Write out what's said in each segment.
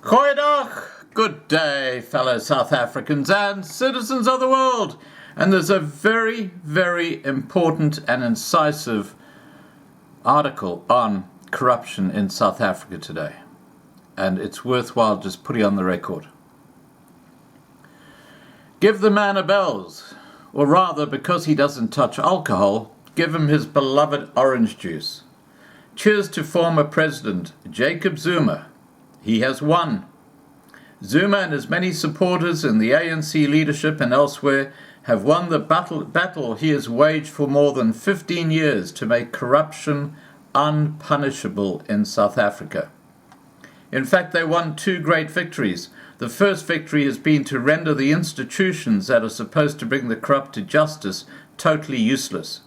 Goeiedag, good day, fellow South Africans and citizens of the world. And there's a very, very important and incisive article on corruption in South Africa today. And it's worthwhile just putting on the record. Give the man a bells, or rather, because he doesn't touch alcohol, give him his beloved orange juice. Cheers to former President Jacob Zuma. He has won. Zuma and his many supporters in the ANC leadership and elsewhere have won the battle he has waged for more than 15 years to make corruption unpunishable in South Africa. In fact, they won two great victories. The first victory has been to render the institutions that are supposed to bring the corrupt to justice totally useless.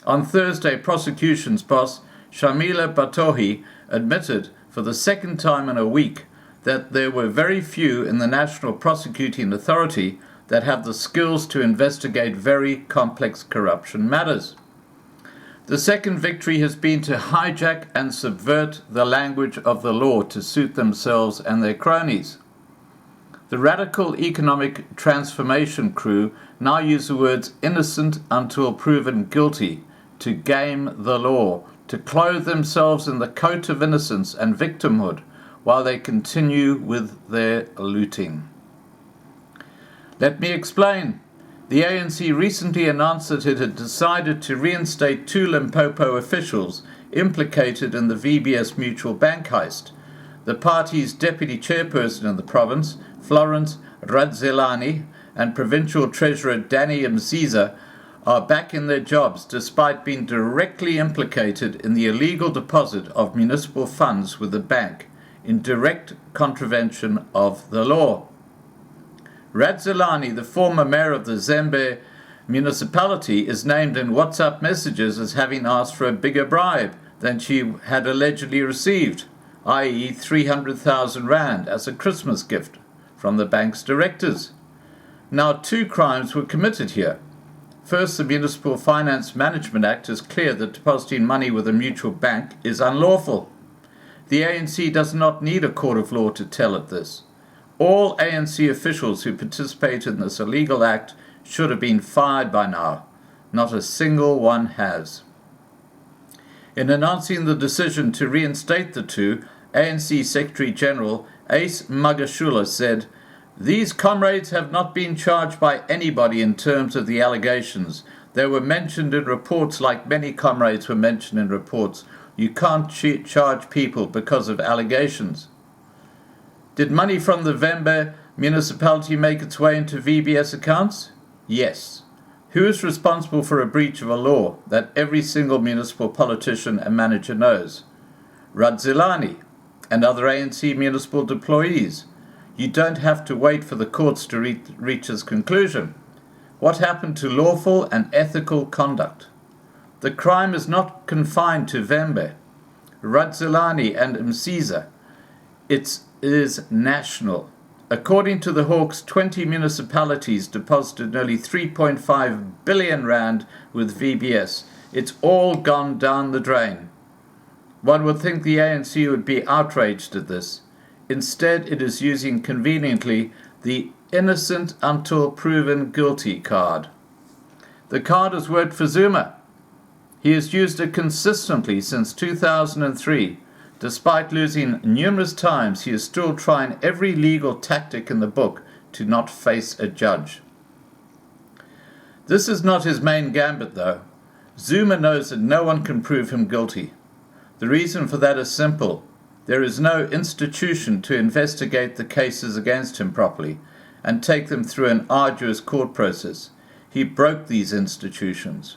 On Thursday, prosecutions boss Shamila Batohi admitted for the second time in a week that there were very few in the National Prosecuting Authority that have the skills to investigate very complex corruption matters. The second victory has been to hijack and subvert the language of the law to suit themselves and their cronies. The radical economic transformation crew now use the words innocent until proven guilty to game the law, to clothe themselves in the coat of innocence and victimhood while they continue with their looting. Let me explain. The ANC recently announced that it had decided to reinstate two Limpopo officials implicated in the VBS Mutual Bank heist. The party's deputy chairperson in the province, Florence Radzelani, and provincial treasurer Danny Mziza are back in their jobs despite being directly implicated in the illegal deposit of municipal funds with the bank in direct contravention of the law. Radzelani, the former mayor of the Zembe municipality, is named in WhatsApp messages as having asked for a bigger bribe than she had allegedly received, i.e. 300,000 rand as a Christmas gift from the bank's directors. Now, two crimes were committed here. First, the Municipal Finance Management Act is clear that depositing money with a mutual bank is unlawful. The ANC does not need a court of law to tell it this. All ANC officials who participated in this illegal act should have been fired by now. Not a single one has. In announcing the decision to reinstate the two, ANC Secretary General Ace Magashula said, "These comrades have not been charged by anybody in terms of the allegations. They were mentioned in reports like many comrades were mentioned in reports. You can't charge people because of allegations." Did money from the Vembe municipality make its way into VBS accounts? Yes. Who is responsible for a breach of a law that every single municipal politician and manager knows? Radzelani and other ANC municipal employees. You don't have to wait for the courts to reach this conclusion. What happened to lawful and ethical conduct? The crime is not confined to Vembe, Radzelani and Mziza. It is national. According to the Hawks, 20 municipalities deposited nearly 3.5 billion rand with VBS. It's all gone down the drain. One would think the ANC would be outraged at this. Instead, it is using conveniently the innocent until proven guilty card. The card has worked for Zuma. He has used it consistently since 2003. Despite losing numerous times, he is still trying every legal tactic in the book to not face a judge. This is not his main gambit, though. Zuma knows that no one can prove him guilty. The reason for that is simple. There is no institution to investigate the cases against him properly and take them through an arduous court process. He broke these institutions.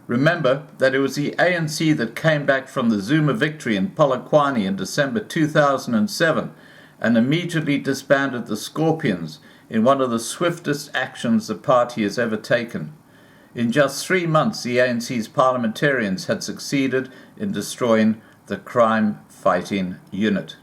Remember that it was the ANC that came back from the Zuma victory in Polokwane in December 2007 and immediately disbanded the Scorpions in one of the swiftest actions the party has ever taken. In just 3 months, the ANC's parliamentarians had succeeded in destroying the crime-fighting unit.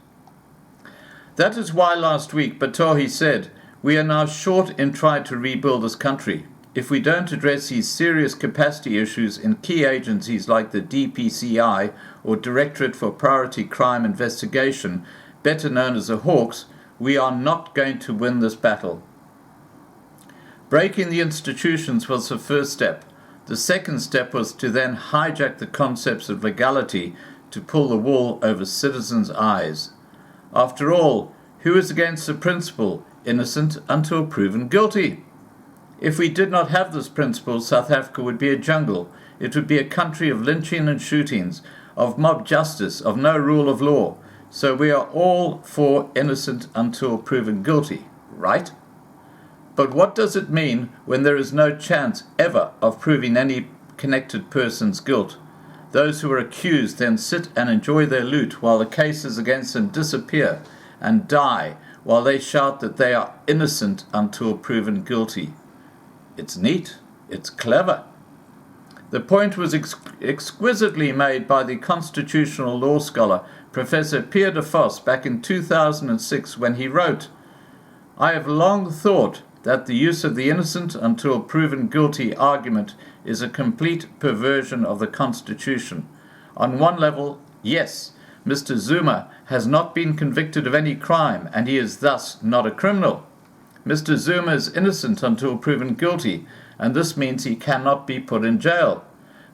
That is why last week Batohi said, "We are now short in trying to rebuild this country. If we don't address these serious capacity issues in key agencies like the DPCI or Directorate for Priority Crime Investigation, better known as the Hawks, we are not going to win this battle. Breaking the institutions was the first step. The second step was to then hijack the concepts of legality to pull the wool over citizens' eyes. After all, who is against the principle, innocent until proven guilty? If we did not have this principle, South Africa would be a jungle. It would be a country of lynching and shootings, of mob justice, of no rule of law. So we are all for innocent until proven guilty, right? But what does it mean when there is no chance ever of proving any connected person's guilt? Those who are accused then sit and enjoy their loot while the cases against them disappear and die while they shout that they are innocent until proven guilty. It's neat. It's clever. The point was exquisitely made by the constitutional law scholar Professor Pierre de Vos back in 2006 when he wrote, "I have long thought that the use of the innocent until proven guilty argument is a complete perversion of the Constitution. On one level, yes, Mr. Zuma has not been convicted of any crime and he is thus not a criminal. Mr. Zuma is innocent until proven guilty, and this means he cannot be put in jail.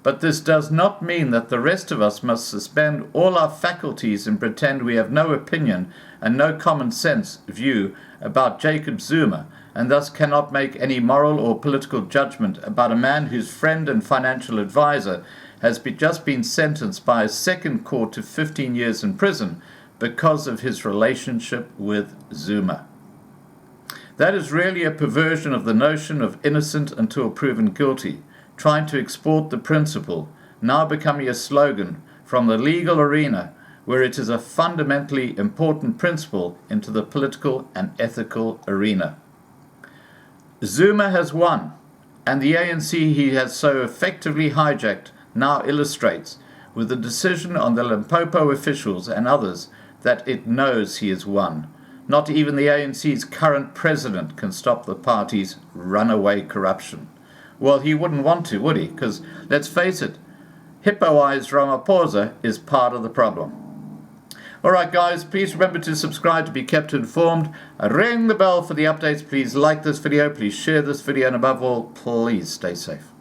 But this does not mean that the rest of us must suspend all our faculties and pretend we have no opinion and no common sense view about Jacob Zuma, and thus cannot make any moral or political judgment about a man whose friend and financial advisor has just been sentenced by a second court to 15 years in prison because of his relationship with Zuma." That is really a perversion of the notion of innocent until proven guilty, trying to export the principle, now becoming a slogan, from the legal arena, where it is a fundamentally important principle, into the political and ethical arena. Zuma has won, and the ANC he has so effectively hijacked now illustrates, with the decision on the Limpopo officials and others, that it knows he has won. Not even the ANC's current president can stop the party's runaway corruption. Well, he wouldn't want to, would he? Because, let's face it, hippo-eyes Ramaphosa is part of the problem. Alright guys, please remember to subscribe to be kept informed. Ring the bell for the updates. Please like this video, please share this video, and above all, please stay safe.